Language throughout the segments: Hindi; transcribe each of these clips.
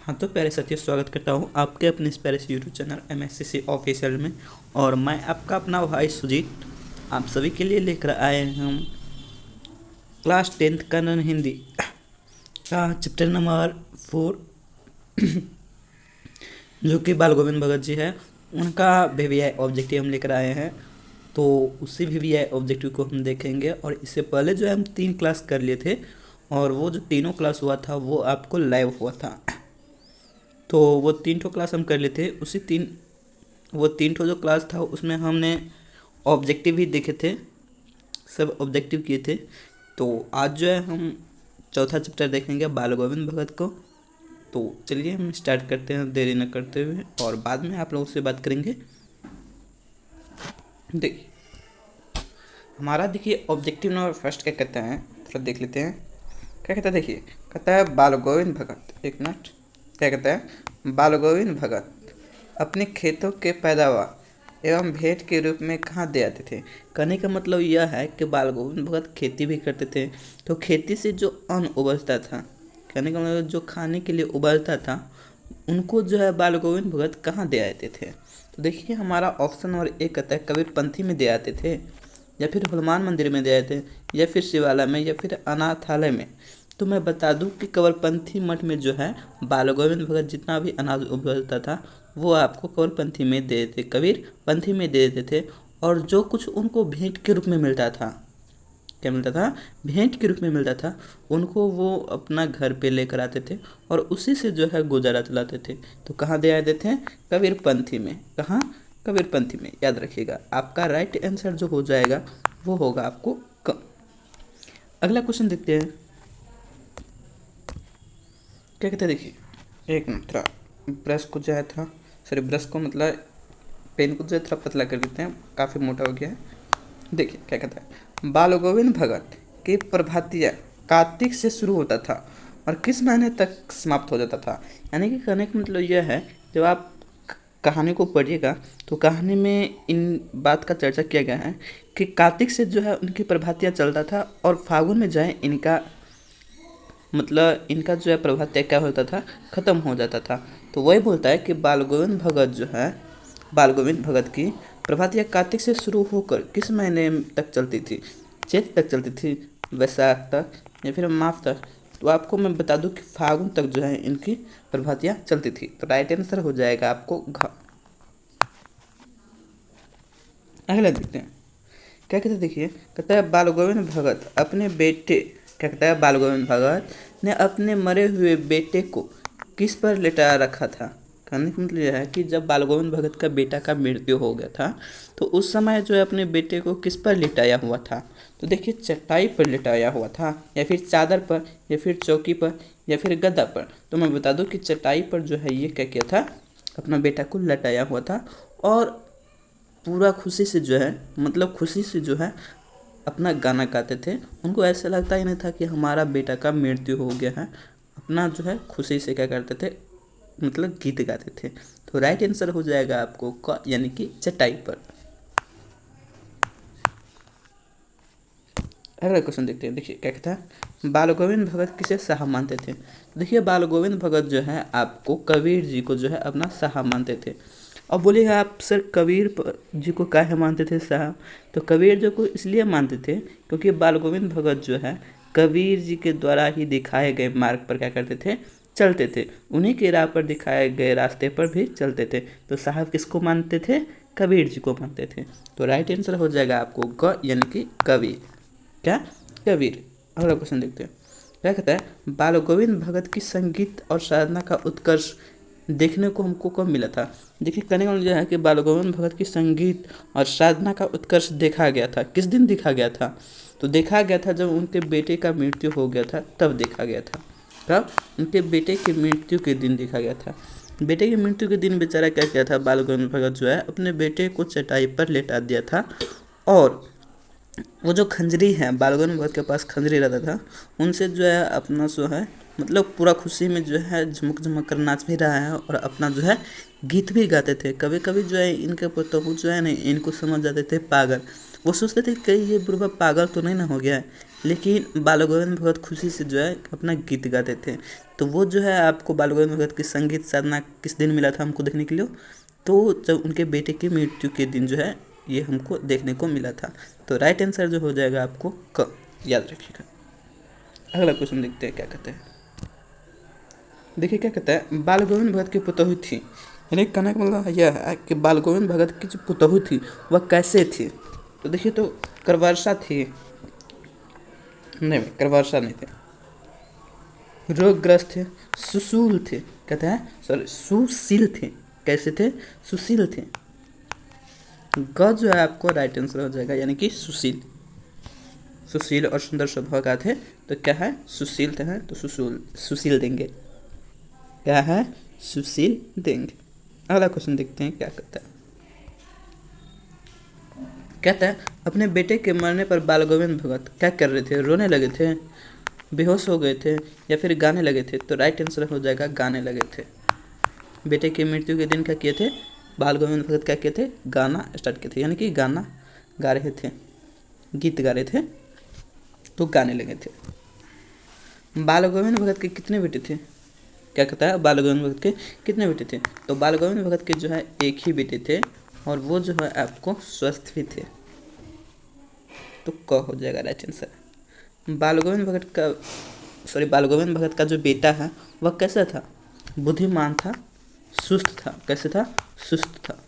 हाँ तो प्यारे साथियों, स्वागत करता हूँ आपके अपने इस प्यारे से यूट्यूब चैनल MSCC ऑफिशियल में। और मैं आपका अपना भाई सुजीत आप सभी के लिए लेकर आए हैं हम क्लास 10th कन्नड़ हिंदी का चैप्टर नंबर 4 जो कि बाल गोविंद भगत जी है। उनका VVI ऑब्जेक्टिव हम लेकर आए हैं, तो उसी VVI ऑब्जेक्टिव को हम देखेंगे। और इससे पहले जो है हम 3 क्लास कर लिए थे, और वो जो तीनों क्लास हुआ था वो आपको लाइव हुआ था। तो वो 3 ठो क्लास हम कर लिए थे। वो 3 ठो जो क्लास था उसमें हमने ऑब्जेक्टिव भी देखे थे, सब ऑब्जेक्टिव किए थे। तो आज जो है हम चौथा चैप्टर देखेंगे बाल गोविंद भगत को। तो चलिए हम स्टार्ट करते हैं देरी न करते हुए, और बाद में आप लोगों से बात करेंगे। देखिए हमारा, देखिए ऑब्जेक्टिव नंबर फर्स्ट क्या कहता है, थोड़ा देख लेते हैं क्या कहता है। देखिए कहता है बाल गोविंद भगत, एक मिनट, क्या कहता है, बाल गोविंद भगत अपने खेतों के पैदावार एवं भेंट के रूप में कहाँ दे आते थे। कहने का मतलब यह है कि बाल गोविंद भगत खेती भी करते थे, तो खेती से जो अन्न उबलता था, कहने का मतलब जो खाने के लिए उबलता था, उनको जो है बाल गोविंद भगत कहाँ दे आते थे। तो देखिए हमारा ऑप्शन नंबर एक कहता है कबीरपंथी में दे आते थे, या फिर हनुमान मंदिर में दे आए थे, या फिर शिवालय में, या फिर अनाथालय में। तो मैं बता दूं कि कबीरपंथी मठ में जो है बाल गोविंद भगत जितना भी अनाज उपलब्ध था वो आपको कबीरपंथी में दे देते, कबीरपंथी में दे देते थे। और जो कुछ उनको भेंट के रूप में मिलता था, क्या मिलता था, भेंट के रूप में मिलता था, उनको वो अपना घर पे लेकर आते थे और उसी से जो है गुजारा चलाते थे। तो कहाँ दे आते थे, कबीरपंथी में। कहाँ, कबीरपंथी में। याद रखिएगा आपका राइट आंसर जो हो जाएगा वो होगा आपको क। अगला क्वेश्चन देखते हैं क्या कहते हैं। देखिए एक मिनट, थोड़ा ब्रश को जो है था, सॉरी ब्रश को मतलब पेन को जो है थोड़ा पतला कर देते हैं, काफ़ी मोटा हो गया है। देखिए क्या कहता है, बाल गोविंद भगत की प्रभातियाँ कार्तिक से शुरू होता था और किस महीने तक समाप्त हो जाता था। यानी कि कहने का मतलब यह है, जब आप कहानी को पढ़िएगा तो कहानी में इन बात का चर्चा किया गया है कि कार्तिक से जो है उनकी प्रभातियाँ चलता था, और फागुन में जो है इनका मतलब इनका जो है प्रभात क्या होता था, ख़त्म हो जाता था। तो वही बोलता है कि बाल गोविंद भगत जो है, बाल गोविंद भगत की प्रभात या कार्तिक से शुरू होकर किस महीने तक चलती थी, चैत तक चलती थी, वैशाख तक, या फिर माघ तक। तो आपको मैं बता दूं कि फागुन तक जो है इनकी प्रभातियाँ चलती थी। तो राइट आंसर हो जाएगा आपको घ। अगला देखते हैं क्या कहते हैं। देखिए कहता है बाल गोविंद भगत अपने बेटे, क्या कहता है, बाल गोविंद भगत ने अपने मरे हुए बेटे को किस पर लिटाया रखा था। कहने का मतलब यह है कि जब बाल गोविंद भगत का बेटा का मृत्यु हो गया था तो उस समय जो है अपने बेटे को किस पर लिटाया हुआ था। तो देखिए चटाई पर लिटाया हुआ था, या फिर चादर पर, या फिर चौकी पर, या फिर गद्दा पर। तो मैं बता दूं कि चटाई पर जो है ये क्या किया था, अपना बेटा को लटाया हुआ था। और पूरा खुशी से जो है, मतलब खुशी से जो है अपना गाना गाते थे। उनको ऐसा लगता ही नहीं था कि हमारा बेटा का मृत्यु हो गया है। अपना जो है खुशी से क्या करते थे, मतलब गीत गाते थे। तो राइट आंसर हो जाएगा आपको क, यानी कि चटाई पर। अगला क्वेश्चन देखते हैं। देखिए क्या कहता है, बाल गोविंद भगत किसे शाह मानते थे। देखिए बाल गोविंद भगत जो है आपको कबीर जी को जो है अपना शाह मानते थे। अब बोलिएगा आप सर कबीर जी को काहे मानते थे साहब। तो कबीर जी को इसलिए मानते थे क्योंकि बाल गोविंद भगत जो है कबीर जी के द्वारा ही दिखाए गए मार्ग पर क्या करते थे, चलते थे। उन्हीं के राह पर दिखाए गए रास्ते पर भी चलते थे। तो साहब किसको मानते थे, कबीर जी को मानते थे। तो राइट आंसर हो जाएगा आपको ग, यानी कि कबीर। क्या, कबीर। अगला क्वेश्चन देखते हैं क्या कहता है, बाल गोविंद भगत की संगीत और साधना का उत्कर्ष देखने को हमको कब मिला था। देखिए कहने का मतलब यह है कि बाल गोविंद भगत की संगीत और साधना का उत्कर्ष देखा गया था, किस दिन देखा गया था। तो देखा गया था जब उनके बेटे का मृत्यु हो गया था, तब देखा गया था। कब, उनके बेटे की मृत्यु के दिन देखा गया था। बेटे की मृत्यु के दिन बेचारा क्या किया था, बाल गोविंद भगत जो है अपने बेटे को चटाई पर लेटा दिया था, और वो जो खंजरी है, बाल गोविंद भगत के पास खंजरी रहता था, उनसे जो है अपना जो है मतलब पूरा खुशी में जो है झुमक झुमक कर नाच भी रहा है, और अपना जो है गीत भी गाते थे। कभी कभी जो है इनके पुतहु जो है ना इनको समझ जाते थे पागल। वो सोचते थे कहीं ये बुढ़वा पागल तो नहीं ना हो गया है, लेकिन बाल गोविंद भगत खुशी से जो है अपना गीत गाते थे। तो वो जो है आपको बाल गोविंद भगत की संगीत साधना किस दिन मिला था हमको देखने के लिए, तो जब उनके बेटे की मृत्यु के दिन जो है ये हमको देखने को मिला था। तो राइट आंसर जो हो जाएगा आपको क, याद रखिएगा। अगला क्वेश्चन देखते हैं क्या कहते हैं। देखिए क्या कहता है, बाल गोविंद भगत की पुतौहू थी, यानी कहने का मतलब यह है कि बाल गोविंद भगत की जो पुतौहू थी वह कैसे थी। तो देखिए, तो करवर्षा थी, नहीं करवर्षा नहीं थे, रोगग्रस्त थे, सुशील थे, कहते हैं सॉरी सुशील थे। कैसे थे? सुशील थे। ग जो है आपको राइट आंसर हो जाएगा, यानी कि सुशील। सुशील और सुंदर स्वभाव का थे, तो क्या है? सुशील थे, तो सुशील देंगे। क्या है? सुशील देंगे। अगला क्वेश्चन देखते हैं क्या कहता है। कहता है अपने बेटे के मरने पर बाल गोविंद भगत क्या कर रहे थे? रोने लगे थे, बेहोश हो गए थे, या फिर गाने लगे थे? तो राइट आंसर हो जाएगा गाने लगे थे। बेटे की मृत्यु के दिन क्या किए थे? बाल गोविंद भगत क्या किए थे? गाना स्टार्ट किए थे, यानी कि गाना गा रहे थे, गीत गा रहे थे, तो गाने लगे थे। बाल गोविंद भगत के कितने बेटे थे? क्या कहता है, बाल गोविंद भगत के कितने बेटे थे? तो बाल गोविंद भगत के जो है एक ही बेटे थे, और वो जो है आपको स्वस्थ भी थे, तो क हो जाएगा राइट आंसर। बाल गोविंद भगत का जो बेटा है वह कैसा था? बुद्धिमान था, सुस्त था। कैसे था? सुस्त था।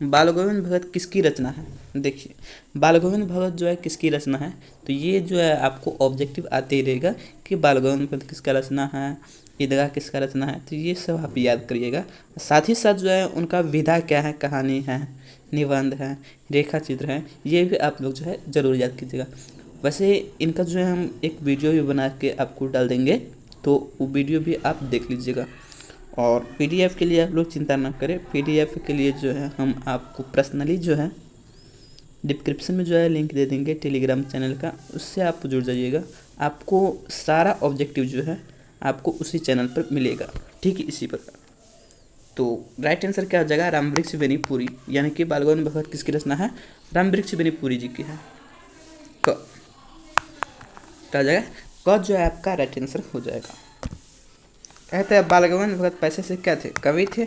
बाल गोविंद भगत किसकी रचना है? देखिए, बाल गोविंद भगत जो है किसकी रचना है, तो ये जो है आपको ऑब्जेक्टिव आते ही रहेगा कि बाल गोविंद भगत किसका रचना है, ईदगाह किसका रचना है, तो ये सब आप याद करिएगा। साथ ही साथ जो है उनका विधा क्या है, कहानी है, निबंध है, रेखा चित्र है, ये भी आप लोग जो है ज़रूर याद कीजिएगा। वैसे इनका जो है हम एक वीडियो भी बना के आपको डाल देंगे, तो वो वीडियो भी आप देख लीजिएगा। और पीडीएफ के लिए आप लोग चिंता ना करें, पीडीएफ के लिए जो है हम आपको पर्सनली जो है डिस्क्रिप्शन में जो है लिंक दे देंगे टेलीग्राम चैनल का, उससे आप जुड़ जाइएगा। आपको सारा ऑब्जेक्टिव जो है आपको उसी चैनल पर मिलेगा, ठीक है, इसी प्रकार। तो राइट आंसर क्या हो जाएगा? रामवृक्ष बेनीपुरी, यानी कि बाल गोविंद भगत किसकी रचना है? रामवृक्ष बेनीपुरी जी की है। क क्या हो जाएगा? क जो है आपका राइट आंसर हो जाएगा। कहते हैं बाल गोविंद भगत पैसे से क्या थे? कवि थे,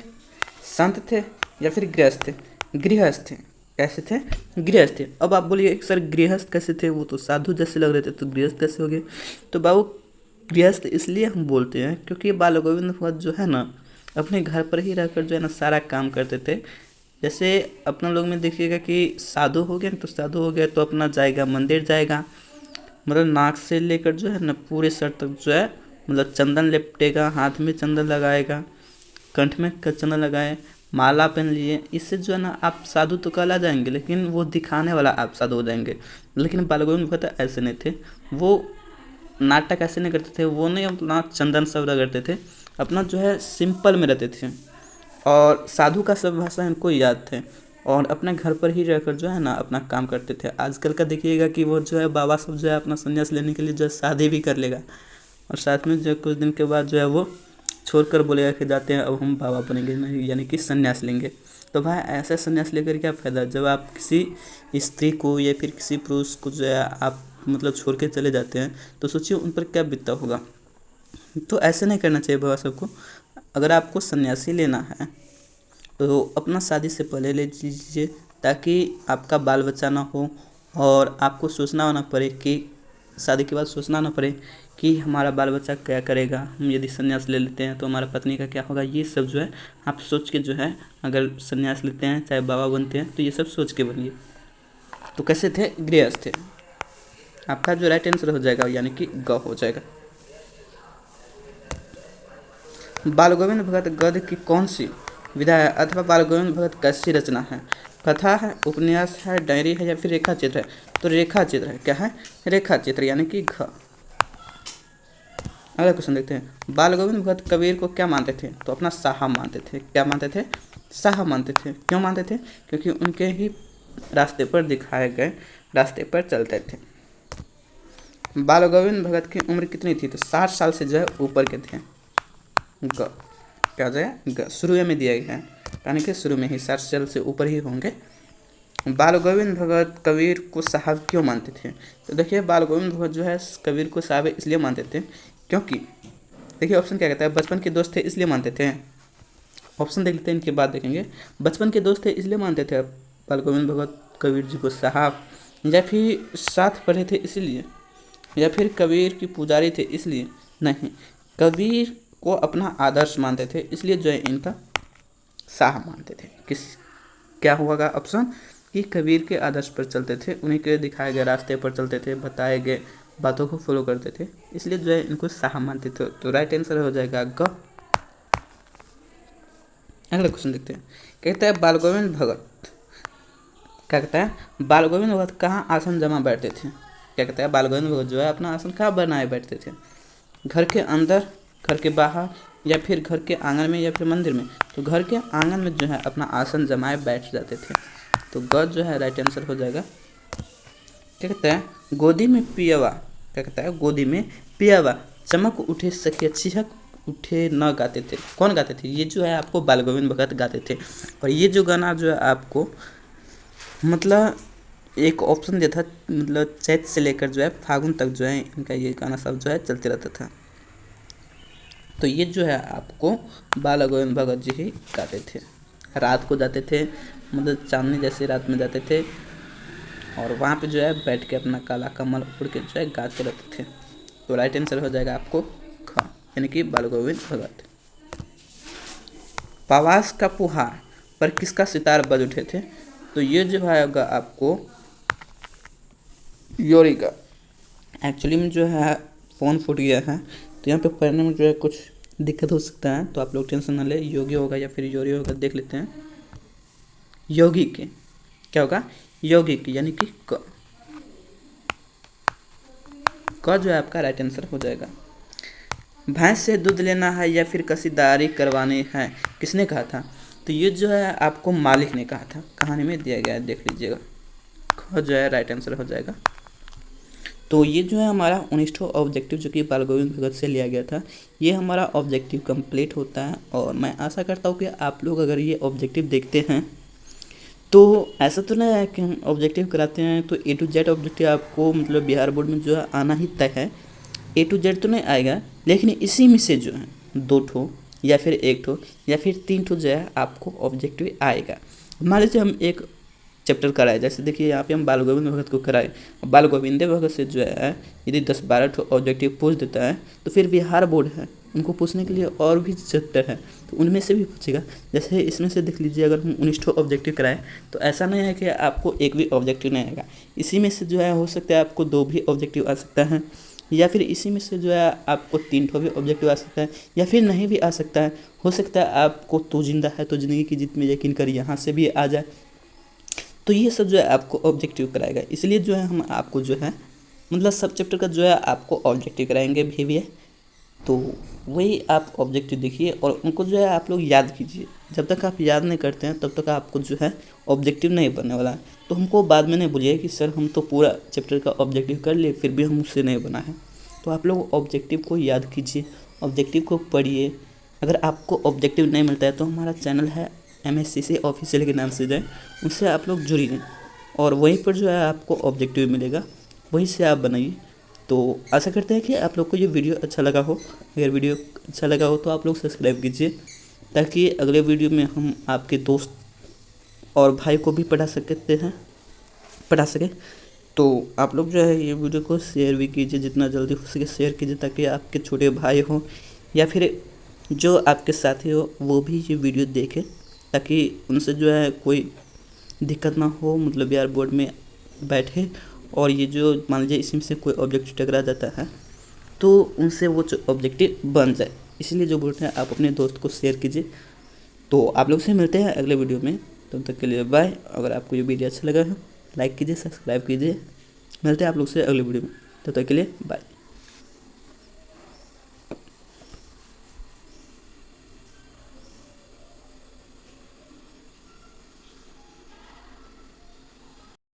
संत थे, या फिर गृहस्थ थे? गृहस्थ थे। कैसे थे? गृहस्थ थे। अब आप बोलिए सर गृहस्थ कैसे थे? वो तो साधु जैसे लग रहे थे, तो गृहस्थ कैसे हो गए? तो बाबू गृहस्थ इसलिए हम बोलते हैं क्योंकि बाल गोविंद भगत जो है ना अपने घर पर ही रहकर जो है ना सारा काम करते थे। जैसे अपना लोग में देखिएगा कि साधु हो गए, तो साधु हो गया तो अपना जाएगा मंदिर जाएगा, मतलब नाक से लेकर जो है ना पूरे सर तक जो है मतलब चंदन लिपटेगा, हाथ में चंदन लगाएगा, कंठ में चंदन लगाए, माला पहन लिए, इससे जो है ना आप साधु तो कहला जाएंगे, लेकिन वो दिखाने वाला आप साधु हो जाएंगे। लेकिन बाल गोविंद भगत ऐसे नहीं थे, वो नाटक ऐसे नहीं करते थे, वो नहीं अपना चंदन सब रगड़ते थे, अपना जो है सिंपल में रहते थे, और साधु का सब भाषा इनको याद थे, और अपने घर पर ही रहकर जो है ना अपना काम करते थे। आजकल का देखिएगा कि वो जो है बाबा सब जो है अपना संन्यास लेने के लिए जो है शादी भी कर लेगा, और साथ में जो कुछ दिन के बाद जो है वो छोड़कर बोलेगा कि जाते हैं अब हम बाबा बनेंगे, नहीं यानी कि संन्यास लेंगे। तो भाई ऐसा संन्यास लेकर क्या फ़ायदा, जब आप किसी स्त्री को या फिर किसी पुरुष को जो है आप मतलब छोड़ के चले जाते हैं, तो सोचिए उन पर क्या बीतता होगा। तो ऐसे नहीं करना चाहिए बाबा सबको। अगर आपको सन्यासी लेना है तो अपना शादी से पहले ले लीजिए, ताकि आपका बाल बच्चा ना हो, और आपको सोचना ना पड़े कि शादी के बाद सोचना ना पड़े कि हमारा बाल बच्चा क्या करेगा, हम यदि संन्यास ले लेते हैं तो हमारा पत्नी का क्या होगा। ये सब जो है आप सोच के जो है अगर संन्यास लेते हैं, चाहे बाबा बनते हैं, तो ये सब सोच के बनिए। तो कैसे थे? गृहस्थ थे। आपका जो राइट आंसर हो जाएगा यानी कि ग हो जाएगा। बाल गोविंद भगत गद्य की कौन सी विधा है, अथवा बाल गोविंद भगत कैसी रचना है? कथा है, उपन्यास है, डायरी है, या फिर रेखा चित्र है? तो रेखा चित्र है। क्या है? रेखा चित्र, यानी कि घ। अगला क्वेश्चन देखते हैं। बाल गोविंद भगत कबीर को क्या मानते थे? तो अपना साहब मानते थे। क्या मानते थे? साहब मानते थे। क्यों मानते थे? क्योंकि उनके ही रास्ते पर दिखाए गए रास्ते पर चलते थे। बाल गोविंद भगत की उम्र कितनी थी? तो 60 साल से जो है ऊपर के थे। ग क्या हो जाएगा? ग। शुरू में दिया गया है, यानी कि शुरू में ही 60 साल से ऊपर ही होंगे। बाल गोविंद भगत कबीर को साहब क्यों मानते थे? तो देखिए बाल गोविंद भगत जो है कबीर को साहब इसलिए मानते थे क्योंकि देखिए ऑप्शन क्या कहता है, बचपन के दोस्त थे इसलिए मानते थे। ऑप्शन देख लेते हैं, इनके बाद देखेंगे। बचपन के दोस्त थे इसलिए मानते थे बाल गोविंद भगत कबीर जी को साहब, या फिर साथ पढ़े थे इसलिए, या फिर कबीर की पुजारी थे इसलिए। नहीं, कबीर को अपना आदर्श मानते थे इसलिए जो है इनका साहब मानते थे। क्या होगा ऑप्शन, कि कबीर के आदर्श पर चलते थे, उन्हीं के दिखाए गए रास्ते पर चलते थे, बताए गए बातों को फॉलो करते थे, इसलिए जो है इनको साहब मानते थे। तो राइट आंसर हो जाएगा ग। अगला क्वेश्चन देखते हैं। कहता है बाल गोविंद भगत, क्या कहता है, बाल गोविंद भगत कहाँ आसन जमा बैठते थे? क्या कहता है, बाल गोविंद भगत जो है अपना आसन कहाँ बनाए बैठते थे? घर के अंदर, घर के बाहर, या फिर घर के आंगन में, या फिर मंदिर में? तो घर के आंगन में जो है अपना आसन जमाए बैठ जाते थे। तो ग जो है राइट आंसर हो जाएगा। क्या कहता है, गोदी में पियावा, क्या कहता है, गोदी में पियावा चमक उठे सखिया चिहक उठे न गाते थे। कौन गाते थे? ये जो है आपको बाल गोविंद भगत गाते थे। और ये जो गाना जो है आपको मतलब एक ऑप्शन दिया था, मतलब चैत से लेकर जो है फागुन तक जो है इनका ये गाना सब जो है चलते रहता था। तो ये जो है आपको बाल गोविंद भगत जी ही गाते थे। रात को जाते थे, मतलब चांदनी जैसी रात में जाते थे, और वहाँ पे जो है बैठ के अपना काला कमल उड़ के जो है गाते रहते थे। तो राइट आंसर हो जाएगा आपको ख, यानी कि बाल गोविंद भगत। पावास का पुहार पर किसका सितार बज उठे थे? तो ये जो है आपको योरी का। एक्चुअली में जो है फ़ोन फूट गया है, तो यहाँ पे पढ़ने में जो है कुछ दिक्कत हो सकता है, तो आप लोग टेंशन ना ले। योगी होगा या फिर योरी होगा, देख लेते हैं। योगी के क्या होगा, योगी की, यानी कि क जो है आपका राइट आंसर हो जाएगा। भैंस से दूध लेना है या फिर कसीदारी करवानी है, किसने कहा था? तो ये जो है आपको मालिक ने कहा था, कहानी में दिया गया है, देख लीजिएगा। ख जो है राइट आंसर हो जाएगा। तो ये जो है हमारा 19वां ऑब्जेक्टिव जो कि बाल गोविंद भगत से लिया गया था, ये हमारा ऑब्जेक्टिव कंप्लीट होता है। और मैं आशा करता हूँ कि आप लोग अगर ये ऑब्जेक्टिव देखते हैं तो ऐसा तो नहीं है कि हम ऑब्जेक्टिव कराते हैं तो A to Z ऑब्जेक्टिव आपको मतलब बिहार बोर्ड में जो है आना ही तय है। A to Z तो नहीं आएगा, लेकिन इसी में से जो है 2 ठो या फिर 1 ठो या फिर 3 ठो जो है आपको ऑब्जेक्टिव आएगा। मान लीजिए हम एक चैप्टर कराए, जैसे देखिए यहाँ पे हम बाल गोविंद भगत को कराए, बाल गोविंद भगत से जो है यदि 10-12 ठो ऑब्जेक्टिव पूछ देता है तो फिर बिहार बोर्ड है, उनको पूछने के लिए और भी चैप्टर है, तो उनमें से भी पूछेगा। जैसे इसमें से देख लीजिए, अगर हम 19 ऑब्जेक्टिव कराएं तो ऐसा नहीं है कि आपको एक भी ऑब्जेक्टिव नहीं आएगा। इसी में से जो है हो सकता है आपको 2 भी ऑब्जेक्टिव आ सकता है, या फिर इसी में से जो है आपको 3 ठो भी ऑब्जेक्टिव आ सकता है, या फिर नहीं भी आ सकता है। हो सकता है आपको तू जिंदा है तो ज़िंदगी की जीत में यकीन कर यहाँ से भी आ जाए। तो ये सब जो है आपको ऑब्जेक्टिव कराएगा, इसलिए जो है हम आपको जो है मतलब सब चैप्टर का जो है आपको ऑब्जेक्टिव कराएंगे भी है। तो वही आप ऑब्जेक्टिव देखिए और उनको जो है आप लोग याद कीजिए। जब तक आप याद नहीं करते हैं तब तक आपको जो है ऑब्जेक्टिव नहीं बनने वाला है। तो हमको बाद में नहीं बोलिए कि सर हम तो पूरा चैप्टर का ऑब्जेक्टिव कर लिए फिर भी हम उससे नहीं बना है। तो आप लोग ऑब्जेक्टिव को याद कीजिए, ऑब्जेक्टिव को पढ़िए। अगर आपको ऑब्जेक्टिव नहीं मिलता है तो हमारा चैनल है MSCC ऑफिशियल के नाम से जाए, उनसे आप लोग जुड़िए और वहीं पर जो है आपको ऑब्जेक्टिव मिलेगा, वहीं से आप बनाइए। तो आशा करते हैं कि आप लोग को ये वीडियो अच्छा लगा हो। अगर वीडियो अच्छा लगा हो तो आप लोग सब्सक्राइब कीजिए, ताकि अगले वीडियो में हम आपके दोस्त और भाई को भी पढ़ा सकें। तो आप लोग जो है ये वीडियो को शेयर भी कीजिए, जितना जल्दी हो सके शेयर कीजिए, ताकि आपके छोटे भाई हो या फिर जो आपके साथी हो वो भी ये वीडियो देखें, ताकि उनसे जो है कोई दिक्कत ना हो, मतलब बिहार बोर्ड में बैठे और ये जो मान लीजिए इसमें से कोई ऑब्जेक्टिव टकरा जाता है तो उनसे वो ऑब्जेक्टिव बन जाए। इसलिए जो बोलते हैं आप अपने दोस्त को शेयर कीजिए। तो आप लोग से मिलते हैं अगले वीडियो में, तब तक के लिए बाय। अगर आपको ये वीडियो अच्छा लगा हो लाइक कीजिए, सब्सक्राइब कीजिए। मिलते हैं आप लोग से अगले वीडियो में, तब तक के लिए बाय।